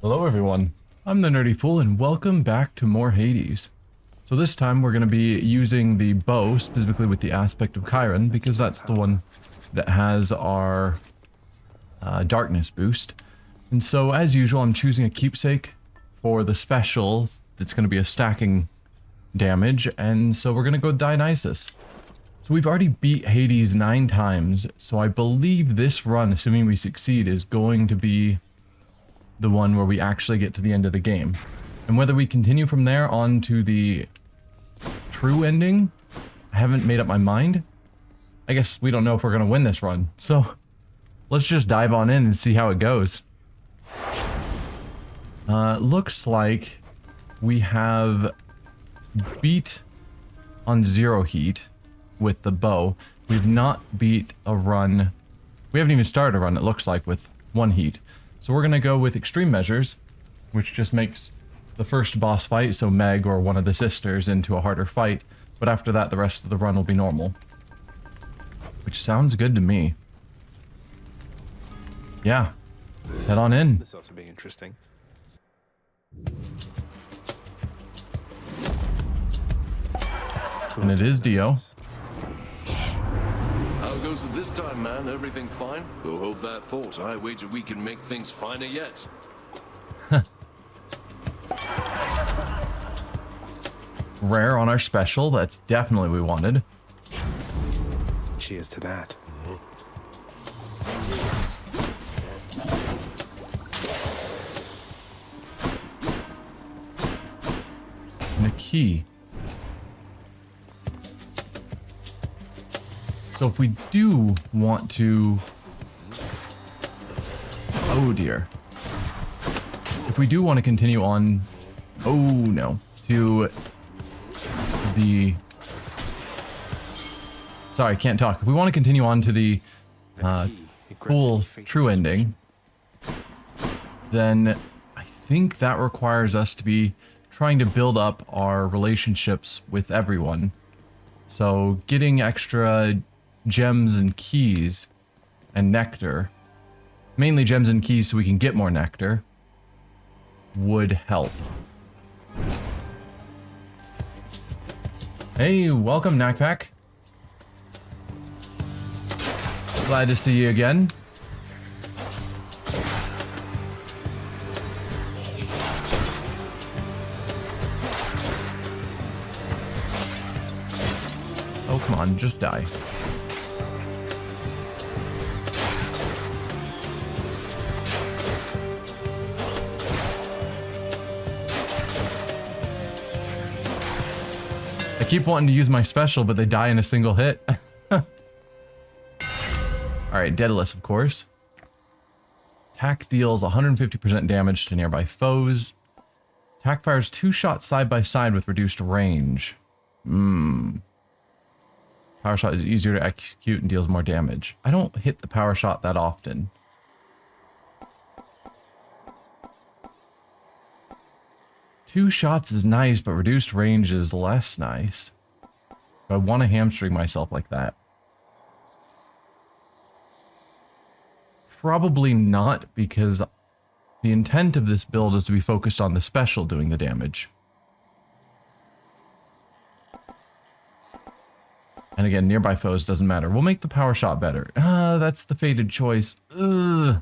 Hello everyone, I'm the Nerdy Fool and welcome back to more Hades. So this time we're going to be using the bow, specifically with the aspect of Chiron, because that's the one that has our darkness boost. And so as usual I'm choosing a keepsake for the special that's going to be a stacking damage, and so we're going to go Dionysus. So we've already beat Hades 9 times, so I believe this run, assuming we succeed, is going to be the one where we actually get to the end of the game. And whether we continue from there on to the true ending, I haven't made up my mind. I guess we don't know if we're going to win this run. So let's just dive on in and see how it goes. Looks like we have beat on 0 heat with the bow. We've not beat a run. We haven't even started a run, it looks like, with 1 heat. So we're going to go with extreme measures, which just makes the first boss fight, so Meg or one of the sisters, into a harder fight. But after that, the rest of the run will be normal. Which sounds good to me. Yeah, let's head on in. This ought to be interesting. And it is Dio. How goes it this time, man? Everything fine? We'll hold that fort. I wager we can make things finer yet. Rare on our special. That's definitely what we wanted. Cheers to that. And a key. So if we do want to... Oh dear. If we do want to continue on... Oh no. To the... Sorry, I can't talk. If we want to continue on to the cool true ending, then I think that requires us to be trying to build up our relationships with everyone. So getting extra gems and keys and nectar, mainly gems and keys so we can get more nectar, would help. Hey, welcome Knackpack. Glad to see you again. Oh, come on, just die. I keep wanting to use my special, but they die in a single hit. Alright, Daedalus, of course. Attack deals 150% damage to nearby foes. Attack fires 2 shots side by side with reduced range. Power shot is easier to execute and deals more damage. I don't hit the power shot that often. Two shots is nice, but reduced range is less nice. I want to hamstring myself like that. Probably not, because the intent of this build is to be focused on the special doing the damage. And again, nearby foes doesn't matter. We'll make the power shot better. That's the fated choice. Ugh.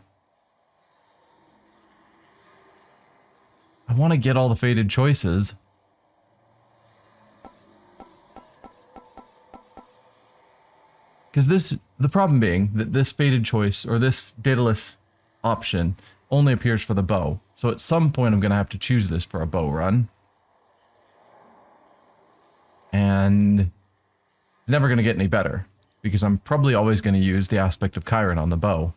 I want to get all the fated choices. Because the problem being that this fated choice, or this Daedalus option, only appears for the bow. So at some point I'm going to have to choose this for a bow run. And it's never going to get any better, because I'm probably always going to use the aspect of Chiron on the bow.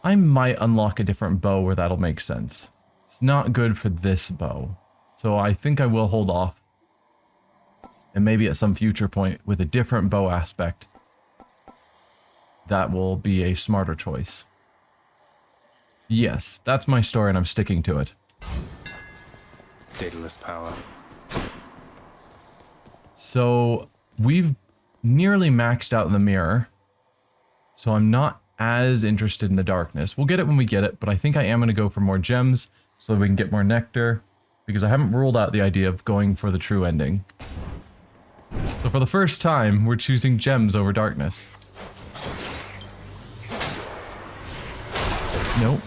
I might unlock a different bow where that'll make sense. It's not good for this bow. So I think I will hold off. And maybe at some future point with a different bow aspect, that will be a smarter choice. Yes, that's my story and I'm sticking to it. Daedalus power. So we've nearly maxed out the mirror. So I'm not as interested in the darkness. We'll get it when we get it, but I think I am going to go for more gems so that we can get more nectar, because I haven't ruled out the idea of going for the true ending. So for the first time, we're choosing gems over darkness. Nope.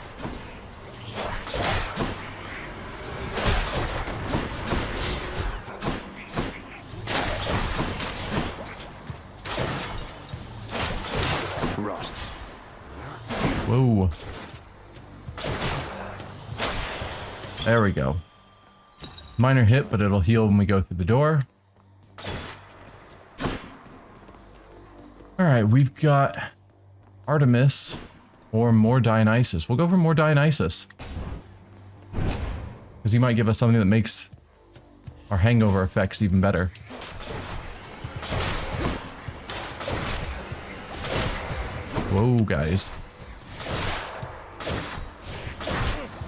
Rot. Whoa. There we go. Minor hit, but it'll heal when we go through the door. Alright, we've got Artemis or more Dionysus. We'll go for more Dionysus, because he might give us something that makes our hangover effects even better. Whoa, guys.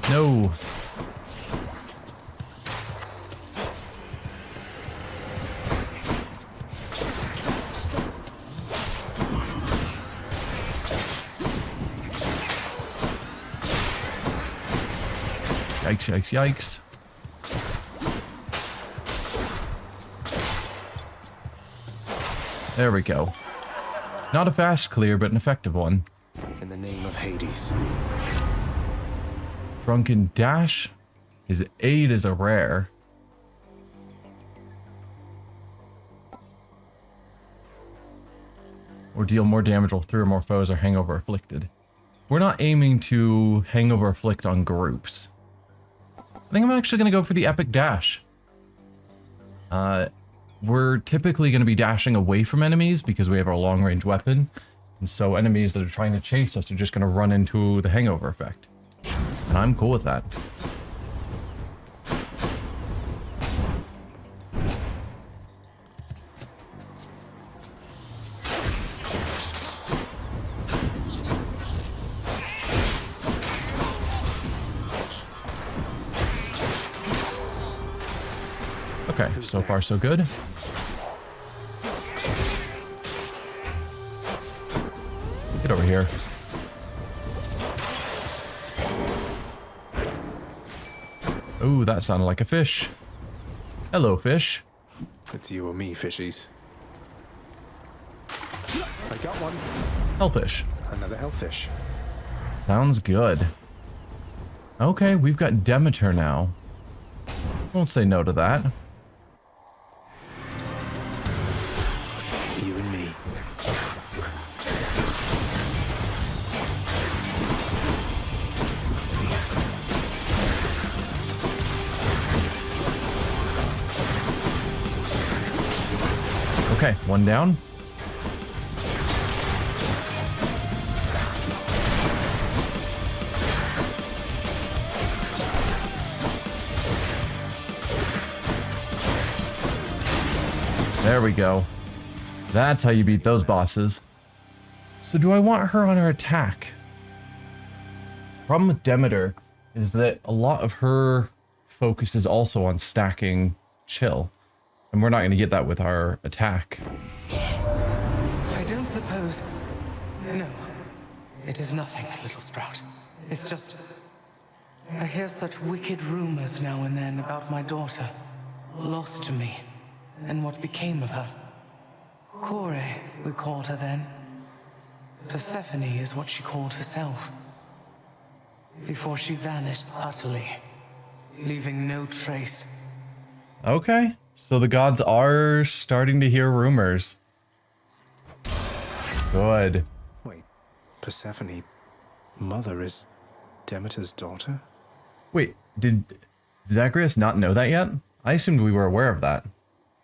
No. Yikes, yikes, yikes. There we go. Not a fast clear, but an effective one. In the name of Hades. Drunken Dash. His aid is a rare. Or deal more damage while 3 or more foes are hangover afflicted. We're not aiming to hangover afflict on groups. I think I'm actually going to go for the Epic Dash. We're typically going to be dashing away from enemies because we have our long-range weapon. And so enemies that are trying to chase us are just going to run into the hangover effect. And I'm cool with that. Okay, so far so good. Get over here. Ooh, that sounded like a fish. Hello, fish. It's you or me, fishies. I got one. Hellfish. Another hellfish. Sounds good. Okay, we've got Demeter now. Won't say no to that. You and me. Okay, one down. There we go. That's how you beat those bosses. So do I want her on her attack? Problem with Demeter is that a lot of her focus is also on stacking chill. And we're not going to get that with our attack. I don't suppose... No. It is nothing, little sprout. It's just... I hear such wicked rumors now and then about my daughter. Lost to me. And what became of her. Kore, we called her then. Persephone is what she called herself. Before she vanished utterly, leaving no trace. Okay, so the gods are starting to hear rumors. Good. Wait, Persephone, mother is Demeter's daughter? Wait, did Zagreus not know that yet? I assumed we were aware of that.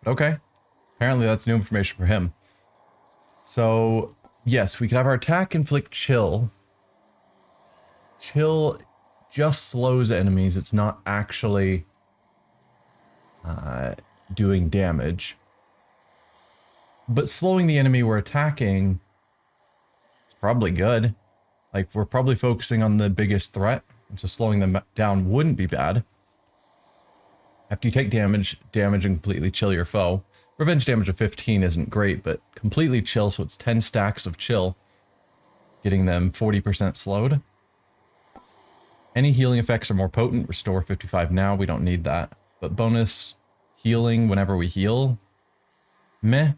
But okay. Apparently that's new information for him. So, yes, we could have our attack inflict chill. Chill just slows enemies. It's not actually doing damage. But slowing the enemy we're attacking is probably good. Like, we're probably focusing on the biggest threat, and so slowing them down wouldn't be bad. After you take damage and completely chill your foe. Revenge damage of 15 isn't great, but completely chill, so it's 10 stacks of chill. getting them 40% slowed. Any healing effects are more potent. Restore 55 now. We don't need that. But bonus healing whenever we heal. Meh.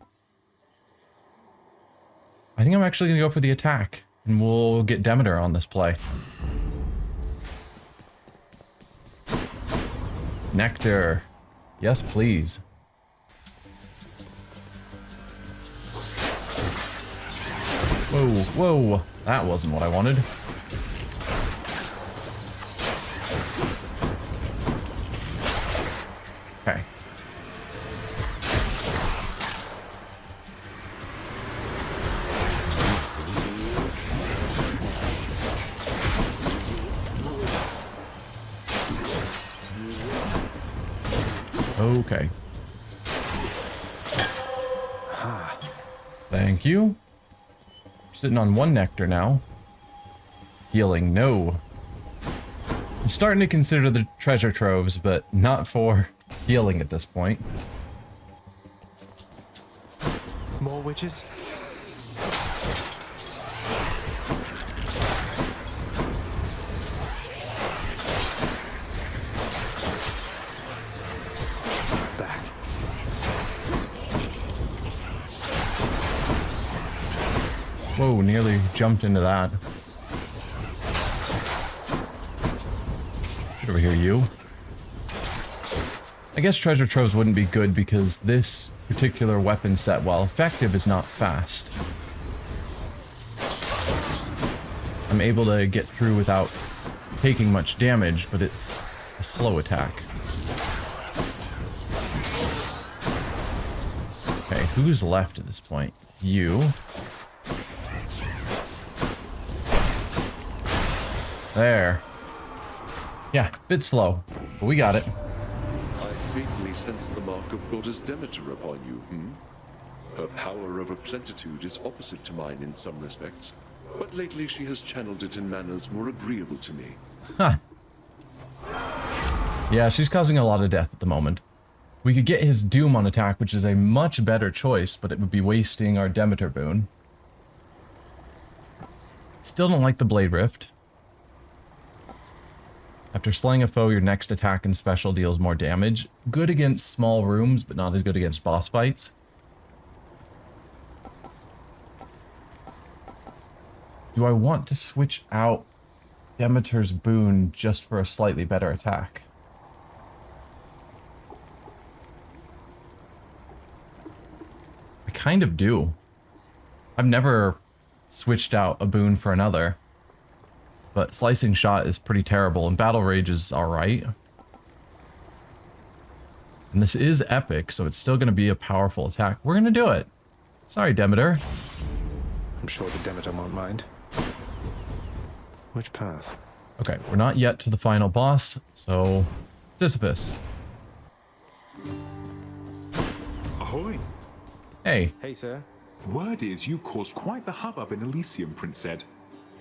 I think I'm actually going to go for the attack. And we'll get Demeter on this play. Nectar. Yes, please. Whoa, whoa. That wasn't what I wanted. Okay. Okay. Thank you. Sitting on one nectar now. Healing, no. I'm starting to consider the treasure troves, but not for healing at this point. More witches? Back. Whoa, nearly jumped into that. Get over here, you. I guess treasure troves wouldn't be good because this particular weapon set, while effective, is not fast. I'm able to get through without taking much damage, but it's a slow attack. Okay, who's left at this point? You. There. Yeah, bit slow, but we got it. I faintly sense the mark of Goddess Demeter upon you, Her power over plentitude is opposite to mine in some respects, but lately she has channeled it in manners more agreeable to me. Huh. Yeah, she's causing a lot of death at the moment. We could get his Doom on attack, which is a much better choice, but it would be wasting our Demeter boon. Still don't like the Blade Rift. After slaying a foe, your next attack and special deals more damage. Good against small rooms, but not as good against boss fights. Do I want to switch out Demeter's boon just for a slightly better attack? I kind of do. I've never switched out a boon for another. But Slicing Shot is pretty terrible, and Battle Rage is alright. And this is epic, so it's still going to be a powerful attack. We're going to do it. Sorry, Demeter. I'm sure the Demeter won't mind. Which path? Okay, we're not yet to the final boss, so... Sisyphus. Ahoy! Hey. Hey, sir. Word is you caused quite the hubbub in Elysium, Prince said.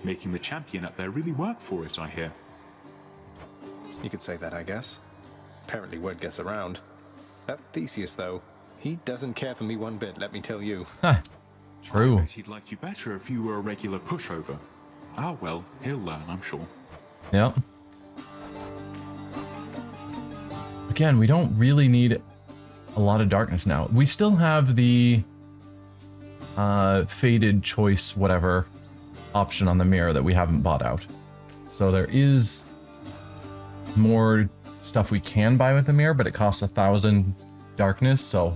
Making the champion up there really work for it, I hear. You could say that, I guess. Apparently word gets around. That Theseus, though, he doesn't care for me one bit, let me tell you. Huh. True. I bet he'd like you better if you were a regular pushover. Ah, well, he'll learn, I'm sure. Yep. Again, we don't really need a lot of darkness now. We still have the faded choice, whatever, option on the mirror that we haven't bought out. So there is more stuff we can buy with the mirror, but it costs 1,000 darkness, so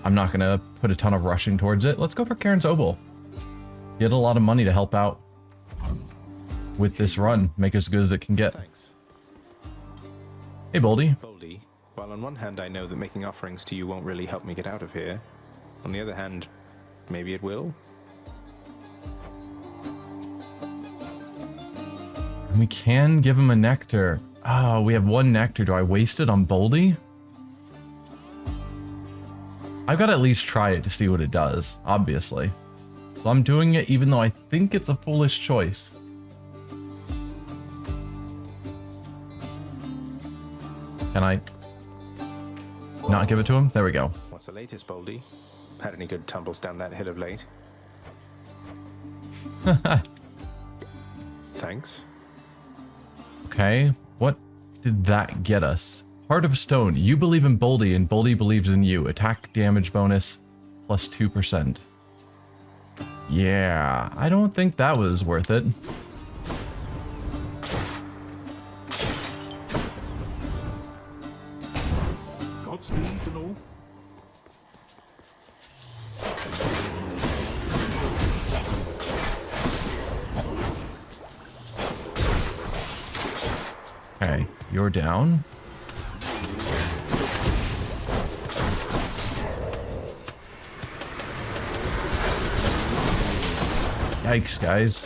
I'm not gonna put a ton of rushing towards it. Let's go for Karen's Obol. Get a lot of money to help out with this run. Make it as good as it can get. Thanks. Hey, Boldy. Boldy, while on one hand I know that making offerings to you won't really help me get out of here, on the other hand, maybe it will? We can give him a nectar. Oh, we have one nectar. Do I waste it on Boldy? I've got to at least try it to see what it does, obviously. So I'm doing it even though I think it's a foolish choice. Can I not give it to him? There we go. What's the latest, Boldy? Had any good tumbles down that hill of late? Thanks. Okay, what did that get us? Heart of Stone. You believe in Boldy, and Boldy believes in you. Attack damage bonus plus 2%. Yeah, I don't think that was worth it. Godspeed and all. Okay, you're down. Yikes, guys.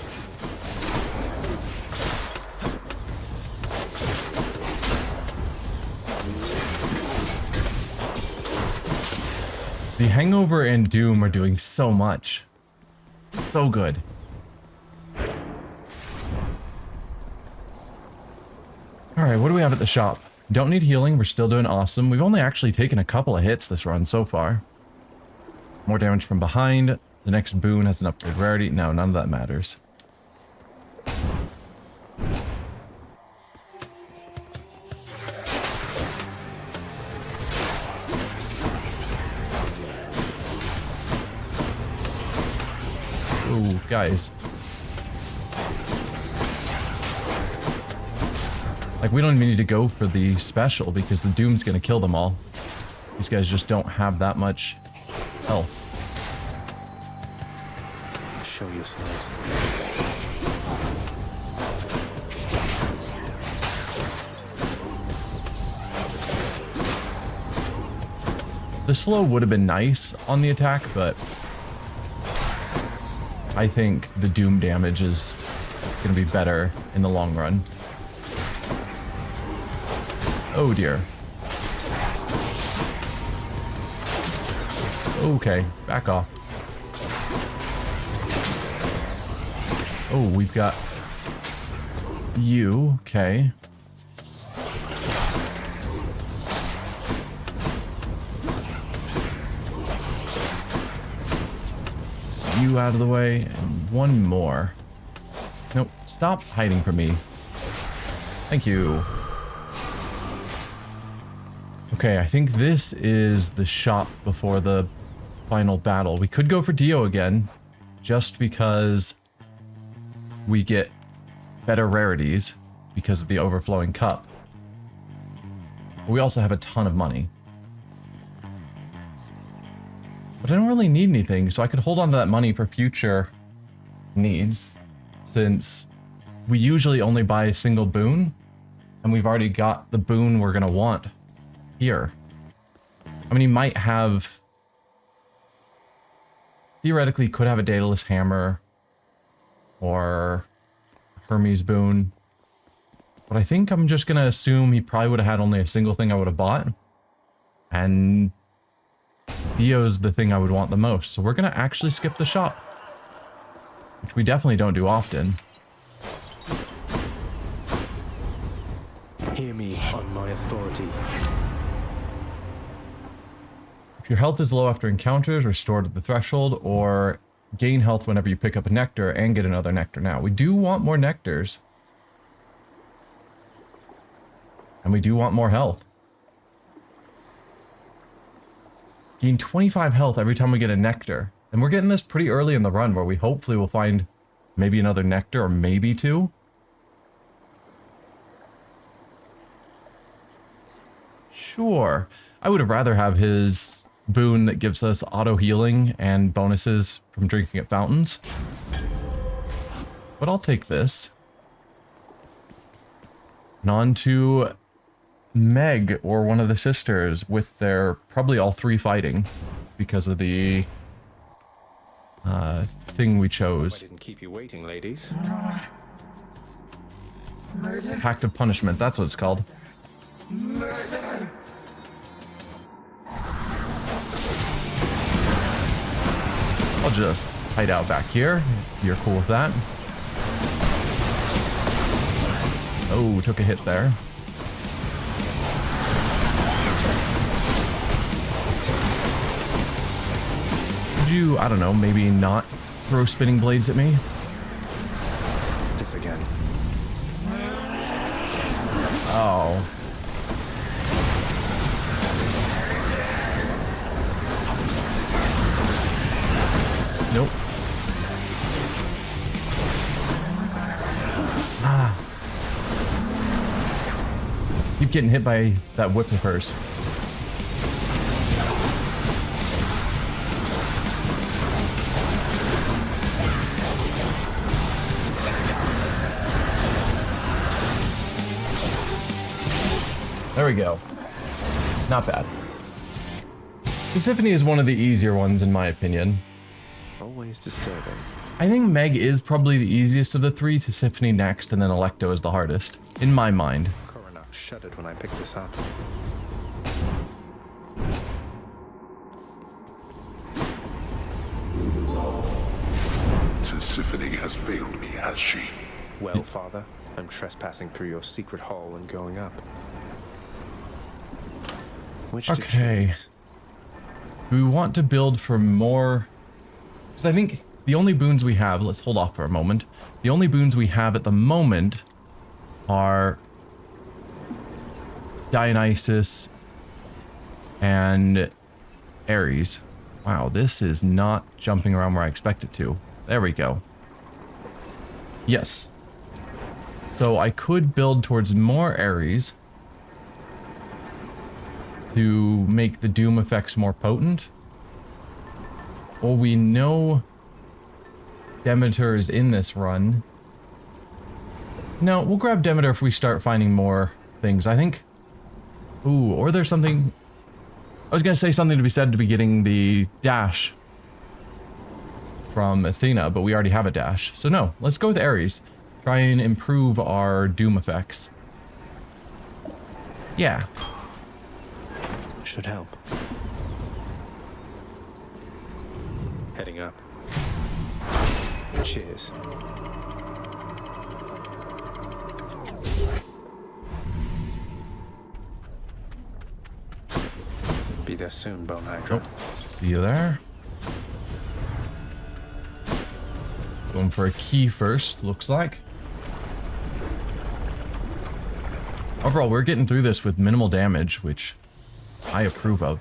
The Hangover and Doom are doing so much. So good. Alright, what do we have at the shop? Don't need healing, we're still doing awesome. We've only actually taken a couple of hits this run so far. More damage from behind. The next boon has an upgrade rarity. No, none of that matters. Ooh, guys. Like, we don't even need to go for the special because the Doom's gonna kill them all. These guys just don't have that much health. Show yourselves. The slow would have been nice on the attack, but I think the Doom damage is going to be better in the long run. Oh dear. Okay, back off. Oh, we've got you. Okay. You out of the way, and one more. Nope, stop hiding from me. Thank you. Okay, I think this is the shop before the final battle. We could go for Dio again, just because we get better rarities because of the overflowing cup. But we also have a ton of money. But I don't really need anything, so I could hold on to that money for future needs, since we usually only buy a single boon, and we've already got the boon we're gonna want here. I mean, he might have... Theoretically, could have a Daedalus Hammer, or Hermes boon. But I think I'm just gonna assume he probably would have had only a single thing I would have bought. And Dio's the thing I would want the most. So we're gonna actually skip the shop, which we definitely don't do often. Hear me on my authority. If your health is low after encounters, restored at the threshold, or gain health whenever you pick up a nectar and get another nectar. Now, we do want more nectars. And we do want more health. Gain 25 health every time we get a nectar. And we're getting this pretty early in the run, where we hopefully will find maybe another nectar, or maybe two. Sure. I would have rather have his boon that gives us auto healing and bonuses from drinking at fountains. But I'll take this. And on to Meg, or one of the sisters, with their probably all three fighting because of the thing we I chose. didn't keep you waiting, ladies. Pact of Punishment, that's what it's called. I'll just hide out back here. You're cool with that. Oh, took a hit there. Could you, I don't know, maybe not throw spinning blades at me? This again. Oh. Nope. Ah. Keep getting hit by that whip of hers. There we go. Not bad. Persephone is one of the easier ones in my opinion. Always disturbing. I think Meg is probably the easiest of the three, Persephone next, and then Alecto is the hardest, in my mind. Coronac shuddered when I picked this up. Persephone has failed me, has she? Well, Father, I'm trespassing through your secret hall and going up. Which to Okay. choose? Do we want to build for more? Because I think the only boons we have, let's hold off for a moment. The only boons we have at the moment are Dionysus and Ares. Wow, this is not jumping around where I expect it to. There we go. Yes. So I could build towards more Ares to make the doom effects more potent. Well, we know Demeter is in this run. No, we'll grab Demeter if we start finding more things. I think... Ooh, or there's something... I was going to say something to be said to be getting the dash from Athena, but we already have a dash. So no, let's go with Ares. Try and improve our doom effects. Yeah. Should help. Heading up. Cheers. Be there soon, Bone Hydra. See you there. Going for a key first, looks like. Overall, we're getting through this with minimal damage, which I approve of.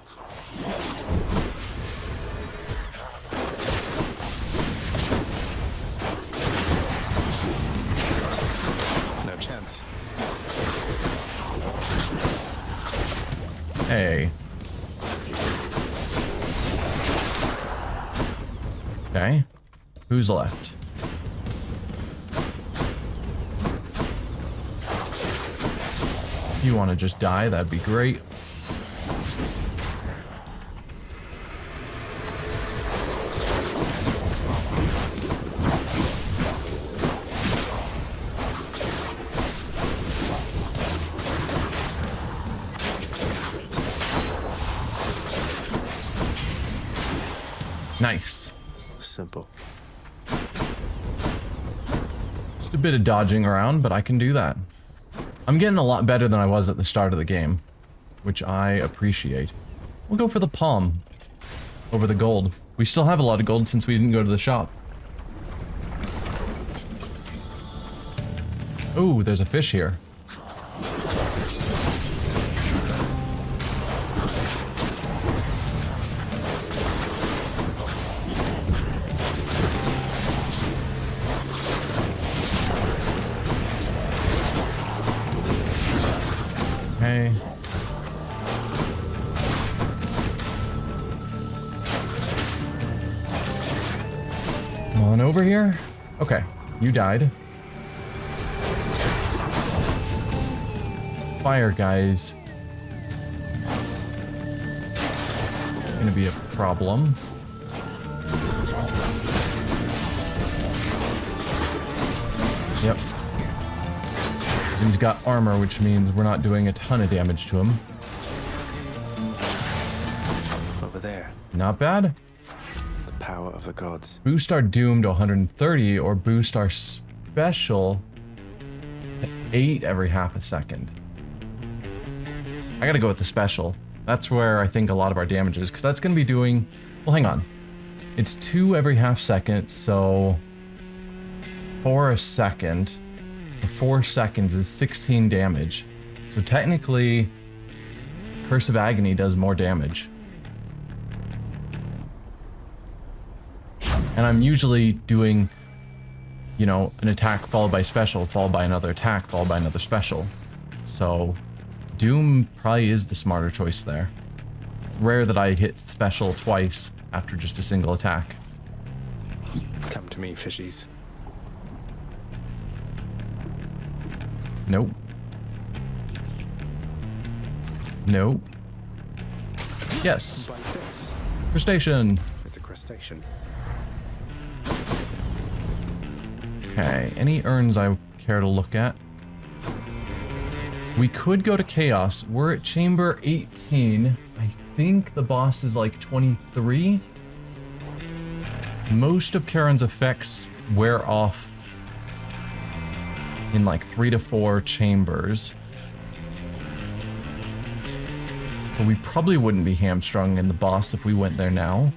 No chance. Hey. Okay. Who's left? If you want to just die, that'd be great. Nice. Simple. Just a bit of dodging around, but I can do that. I'm getting a lot better than I was at the start of the game, which I appreciate. We'll go for the palm over the gold. We still have a lot of gold since we didn't go to the shop. Ooh, there's a fish here. Okay. Come on over here. Okay, you died. Fire guys. Gonna be a problem. Yep. He's got armor, which means we're not doing a ton of damage to him. Over there. Not bad. The power of the gods. Boost our doom to 130 or boost our special to 8 every half a second. I gotta go with the special. That's where I think a lot of our damage is, because that's gonna be doing... Well, hang on. It's 2 every half second, so... for a second... For 4 seconds is 16 damage. So technically, Curse of Agony does more damage. And I'm usually doing, you know, an attack followed by special, followed by another attack, followed by another special. So Doom probably is the smarter choice there. It's rare that I hit special twice after just a single attack. Come to me, fishies. Nope. Nope. Yes. Like this. Crustacean. It's a crustacean. Okay, any urns I care to look at? We could go to Chaos. We're at Chamber 18. I think the boss is like 23. Most of Charon's effects wear off in like 3 to 4 chambers. So we probably wouldn't be hamstrung in the boss if we went there now.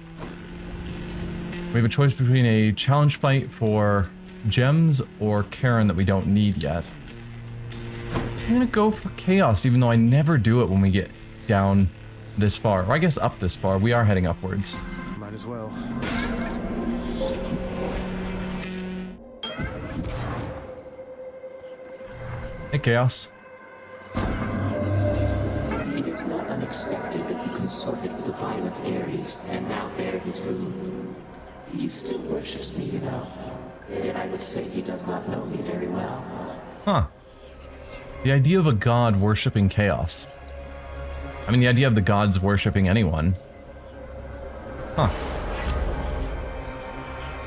We have a choice between a challenge fight for gems or Charon that we don't need yet. I'm gonna go for Chaos, even though I never do it when we get down this far. Or I guess up this far. We are heading upwards. Might as well. Hey, Chaos. It is not unexpected that you consorted with the violent Ares and now bear his boon. He still worships me, you know. Yet I would say he does not know me very well. Huh. The idea of a god worshipping chaos. I mean, the idea of the gods worshipping anyone. Huh.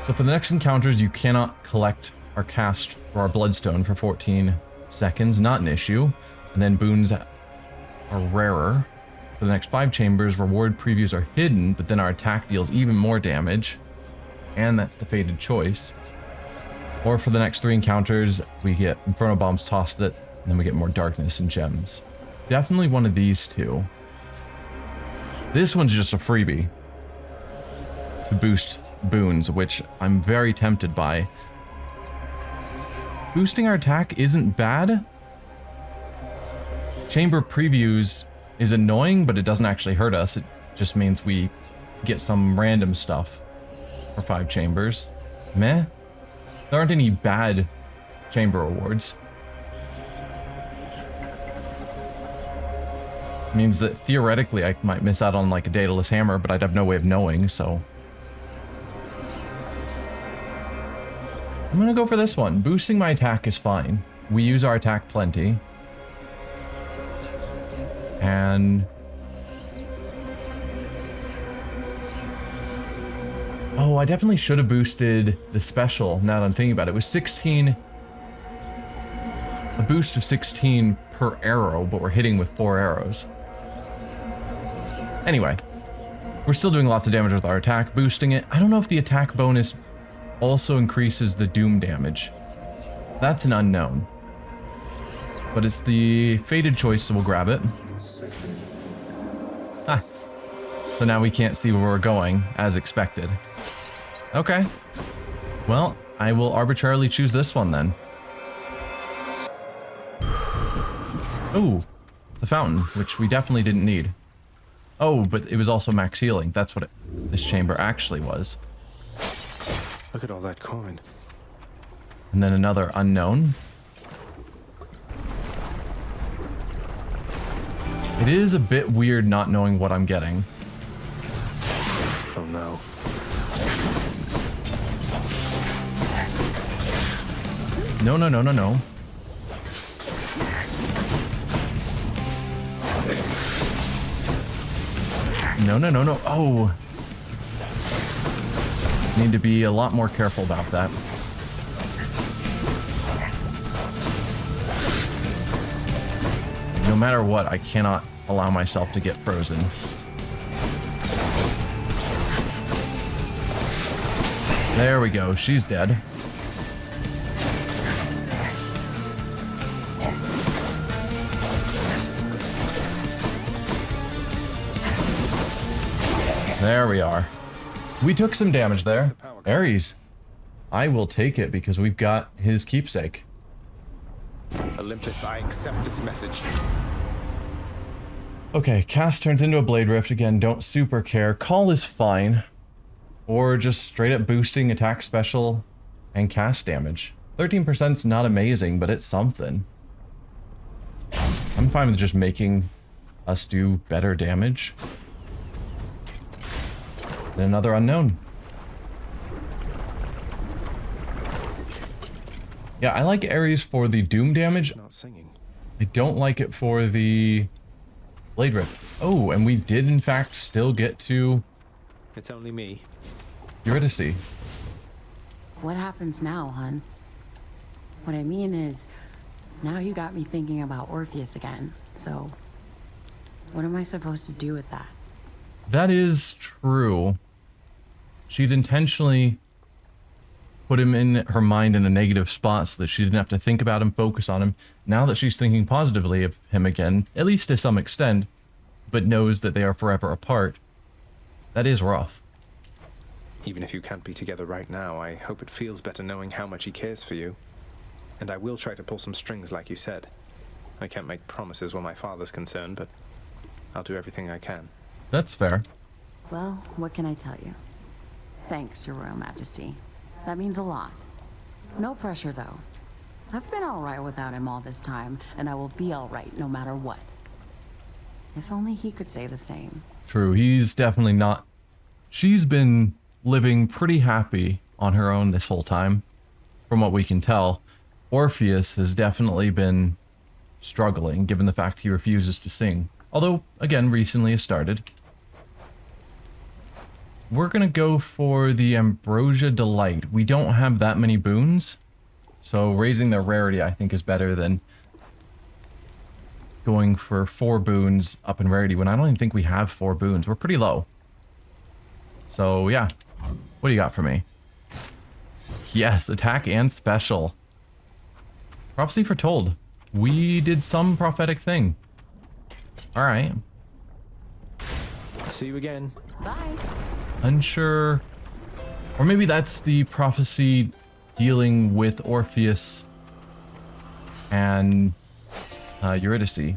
So for the next encounters, you cannot collect or cast for our bloodstone for 14 seconds. Not an issue. And then boons are rarer. For the next 5 chambers, reward previews are hidden, but then our attack deals even more damage. And that's the fated choice. Or for the next 3 encounters, we get Inferno Bombs tossed at, and then we get more darkness and gems. Definitely one of these two. This one's just a freebie to boost boons, which I'm very tempted by. Boosting our attack isn't bad. Chamber previews is annoying, but it doesn't actually hurt us. It just means we get some random stuff for 5 chambers. Meh. There aren't any bad chamber rewards. Means that theoretically I might miss out on like a Daedalus Hammer, but I'd have no way of knowing, so. I'm gonna go for this one. Boosting my attack is fine. We use our attack plenty. And... oh, I definitely should have boosted the special now that I'm thinking about it. It was 16... a boost of 16 per arrow, but we're hitting with 4 arrows. Anyway, we're still doing lots of damage with our attack, boosting it. I don't know if the attack bonus also increases the doom damage. That's an unknown. But it's the fated choice, so we'll grab it. Ah. So now we can't see where we're going, as expected. Okay. Well, I will arbitrarily choose this one then. Ooh, it's a fountain, which we definitely didn't need. Oh, but it was also max healing. That's what this chamber actually was. Look at all that coin. And then another unknown. It is a bit weird not knowing what I'm getting. Oh no. No, no, no, no, no. No, no, no, no. Oh. Need to be a lot more careful about that. No matter what, I cannot allow myself to get frozen. There we go. She's dead. There we are. We took some damage there. Ares, I will take it because we've got his keepsake. Olympus, I accept this message. Okay, cast turns into a Blade Rift. Again, don't super care. Call is fine. Or just straight up boosting attack special and cast damage. 13%'s not amazing, but it's something. I'm fine with just making us do better damage than another unknown. Yeah, I like Ares for the Doom damage. Not singing. I don't like it for the Blade Rift. Oh, and we did in fact still get to It's only me. Eurydice. What happens now, hun? What I mean is, now you got me thinking about Orpheus again. So, what am I supposed to do with that? That is true. She'd intentionally put him in her mind in a negative spot so that she didn't have to think about him, focus on him. Now that she's thinking positively of him again, at least to some extent, but knows that they are forever apart, that is rough. Even if you can't be together right now, I hope it feels better knowing how much he cares for you. And I will try to pull some strings like you said. I can't make promises where my father's concerned, but I'll do everything I can. That's fair. Well, what can I tell you? Thanks, Your Royal Majesty. That means a lot. No pressure, though. I've been alright without him all this time, and I will be alright no matter what. If only he could say the same. True, he's definitely not... She's been living pretty happy on her own this whole time, from what we can tell. Orpheus has definitely been struggling, given the fact he refuses to sing. Although, again, recently has started. We're gonna go for the Ambrosia Delight. We don't have that many boons, so raising their rarity I think is better than going for 4 boons up in rarity when I don't even think we have 4 boons. We're pretty low. So yeah, what do you got for me? Yes, attack and special. Prophecy foretold. We did some prophetic thing. Alright. See you again. Bye. Unsure. Or maybe that's the prophecy dealing with Orpheus and Eurydice,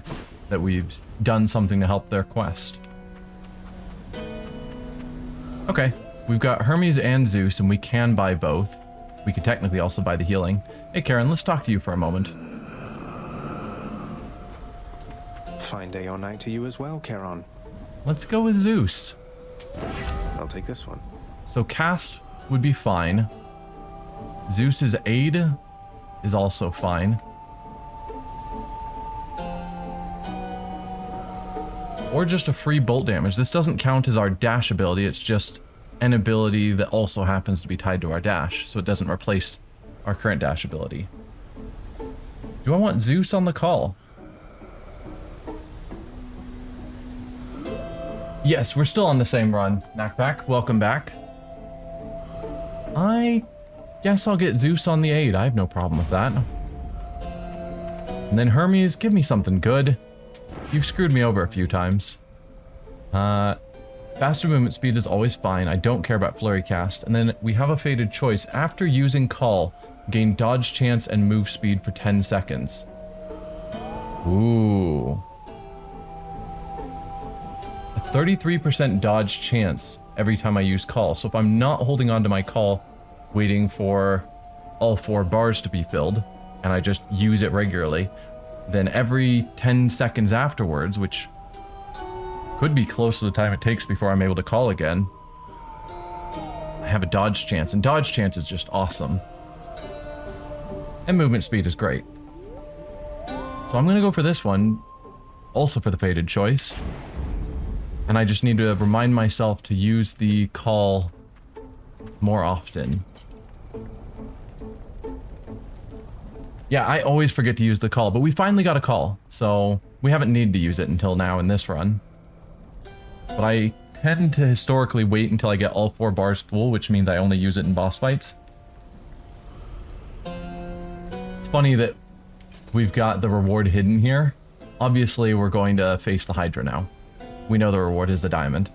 that we've done something to help their quest. Okay, we've got Hermes and Zeus, and we can buy both. We could technically also buy the healing. Hey Karen, let's talk to you for a moment. Fine day or night to you as well, Charon. Let's go with Zeus. I'll take this one. So cast would be fine. Zeus's aid is also fine. Or just a free bolt damage. This doesn't count as our dash ability, it's just an ability that also happens to be tied to our dash, so it doesn't replace our current dash ability. Do I want Zeus on the call? Yes, we're still on the same run. Knackback, welcome back. I guess I'll get Zeus on the aid. I have no problem with that. And then Hermes, give me something good. You've screwed me over a few times. Faster movement speed is always fine. I don't care about flurry cast. And then we have a fated choice. After using call, gain dodge chance and move speed for 10 seconds. Ooh. A 33% dodge chance every time I use call. So if I'm not holding on to my call, waiting for all 4 bars to be filled, and I just use it regularly, then every 10 seconds afterwards, which could be close to the time it takes before I'm able to call again, I have a dodge chance, and dodge chance is just awesome. And movement speed is great. So I'm gonna go for this one, also for the fated choice. And I just need to remind myself to use the call more often. Yeah, I always forget to use the call, but we finally got a call, so we haven't needed to use it until now in this run. But I tend to historically wait until I get all 4 bars full, which means I only use it in boss fights. It's funny that we've got the reward hidden here. Obviously, we're going to face the Hydra now. We know the reward is the diamond.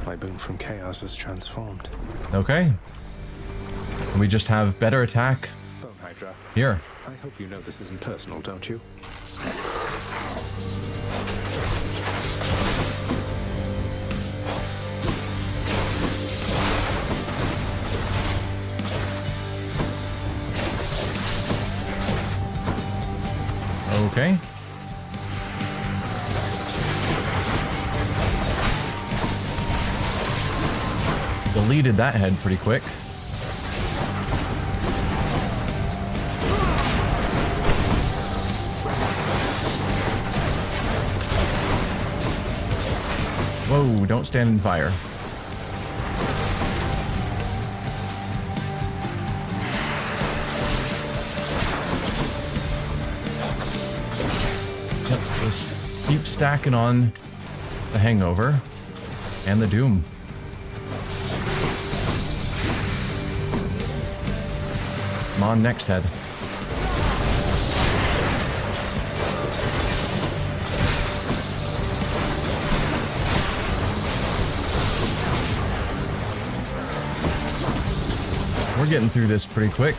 My boon from chaos is transformed. Okay. We just have better attack. Bone Hydra. extra. Here. I hope you know this isn't personal, don't you? Okay. Deleted that head pretty quick. Whoa, don't stand in fire. Let's keep stacking on the hangover and the doom. Come on, next head. We're getting through this pretty quick.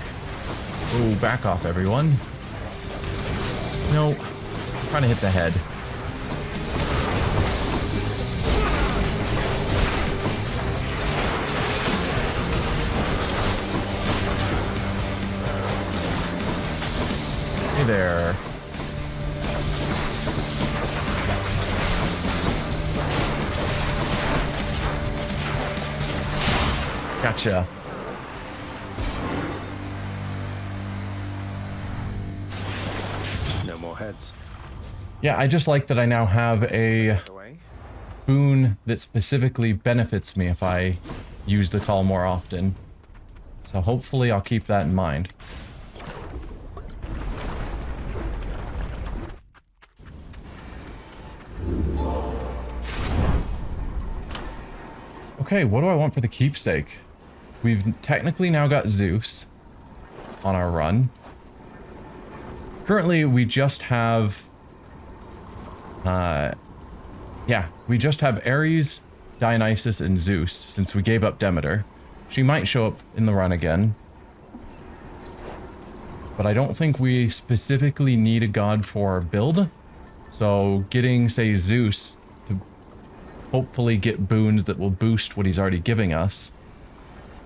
Oh, back off, everyone. No, trying to hit the head. Hey there. Gotcha. No more heads. Yeah, I just like that I now have a boon that specifically benefits me if I use the call more often. So hopefully I'll keep that in mind. Okay, what do I want for the keepsake? We've technically now got Zeus on our run. Currently, we just have... we just have Ares, Dionysus, and Zeus, since we gave up Demeter. She might show up in the run again. But I don't think we specifically need a god for our build. So getting, say, Zeus to hopefully get boons that will boost what he's already giving us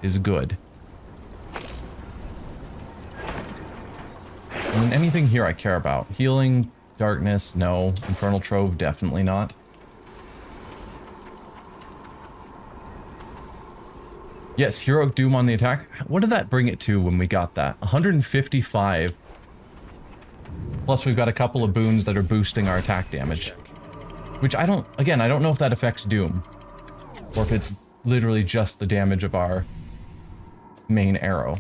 is good. And anything here I care about. Healing, darkness, no. Infernal Trove, definitely not. Yes, Heroic Doom on the attack. What did that bring it to when we got that? 155. Plus we've got a couple of boons that are boosting our attack damage. Which I don't know if that affects Doom. Or if it's literally just the damage of our main arrow.